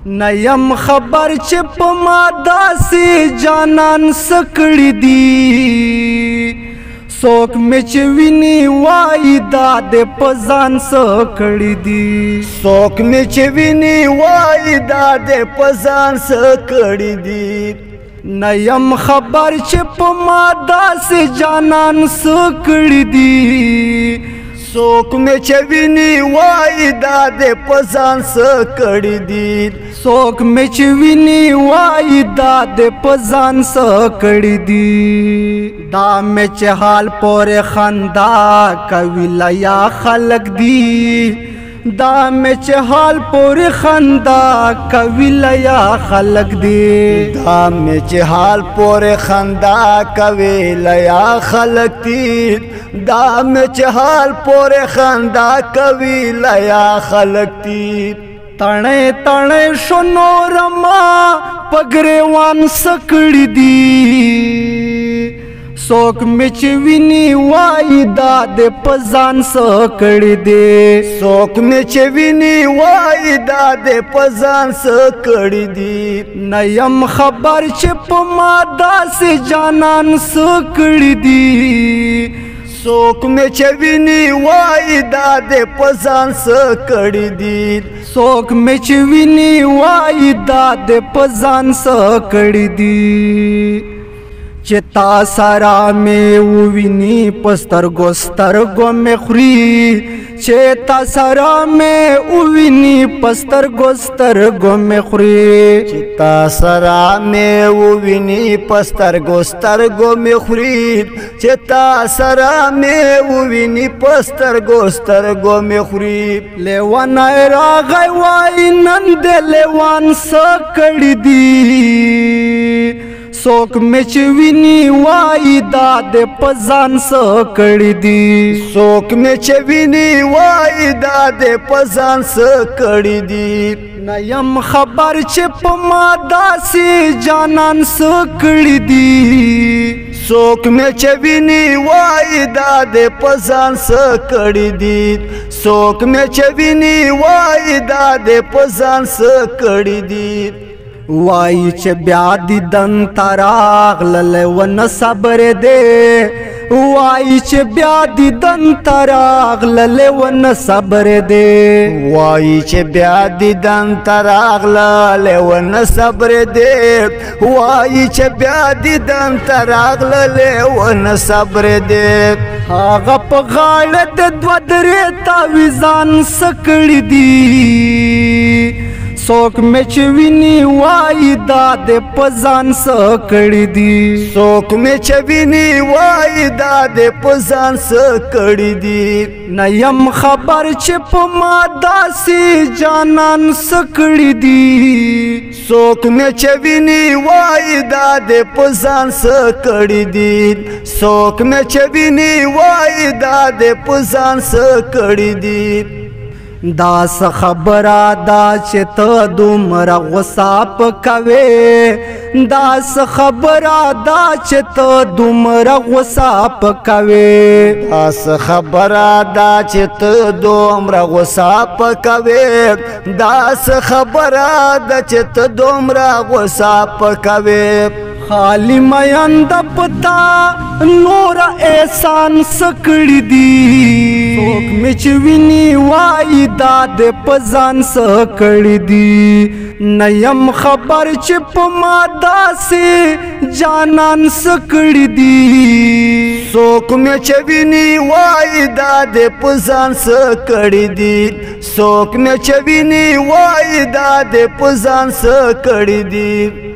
نیم خبر چې په ما داسې جانان سکړی دی څوک مې چې ویني وایي دا د په ځان سکړی دی څوک مې چې ویني وایي دا د په ځان سکړی دی نیم خبر چې په ما داسې جانان سکړی دی څوک مې چې ویني وایي دا د په ځان سکړی دی څوک مې چې ویني وایي دا د په ځان سکړی دی دا مې چې حال پورې خندا کوي لیا خلق دی دا مې چې حال پورې خندا کوي لیا خلق دی دا مې چې حال پورې خندا کوي لیا خلق دی دا مې چې حال پورې خندا کوي لیا خلق دی تڼې تڼې شو نور ما پګریوان سکړی دی څوک مې چې ویني وایي دا د په ځان سکړی دی څوک مې چې ویني وایي دا د په ځان سکړی دی نیم خبر چې په ما داسې جانان سکړی دی څوک مې چې ویني وایي دا د په ځان سکړی دی څوک مې چې ویني وایي دا د په ځان سکړی دی چې تا سره مې وویني په سترګو سترګو مې خوري چې تا سره مې وویني په سترګو سترګو مې خوري چې تا سره مې وویني په سترګو سترګو مې خوري چې تا سره مې وویني په سترګو سترګو مې خوري لیوانی راغی وایي نن د لیوان سکړی دی څوک مې چې ویني وایي دا د په ځان سکړی دی څوک مې چې ویني وایي دا د په ځان سکړی دی نیم خبر چې په ما داسې جانان سکړی دی څوک مې چې ویني وایي دا د په ځان سکړی دی څوک مې چې ویني وایي دا د په ځان سکړی دی وایي چې بیا دیدن ته راغللی ونه صبر دی وایي چې بیا دیدن ته راغللی ونه صبر دی وایي چې بیا دیدن ته راغللی ونه صبر دی وایي چې بیا دیدن ته راغللی ونه صبر دی هغه په غاړه د دوه درې تاویزان سکړی دی څوک مې چې ویني وایي دا د په ځان سکړی دی څوک مې چې ویني وایي دا د په ځان سکړی دی نیم خبر چې په ما داسې جانان سکړی دی څوک مې چې ویني وایي دا د په ځان سکړی دی څوک مې چې ویني وایي دا د په ځان سکړی دی دا څه خبره دا چې ته دومره غوسه پکوې دا څه خبره دا چې ته دومره غوسه پکوې دا څه خبره دا چې ته دومره غوسه پکوې دا څه خبره دا چې ته دومره غوسه پکوې خالی میان د پتا نور احسان سکړی دی څوک مې چې ویني وایي دا د په ځان سکړی دی نیم خبر چې په ما داسې جانان سکړی دی څوک مې چې ویني وایي دا د په ځان سکړی دی څوک مې چې ویني وایي دا د په ځان سکړی دی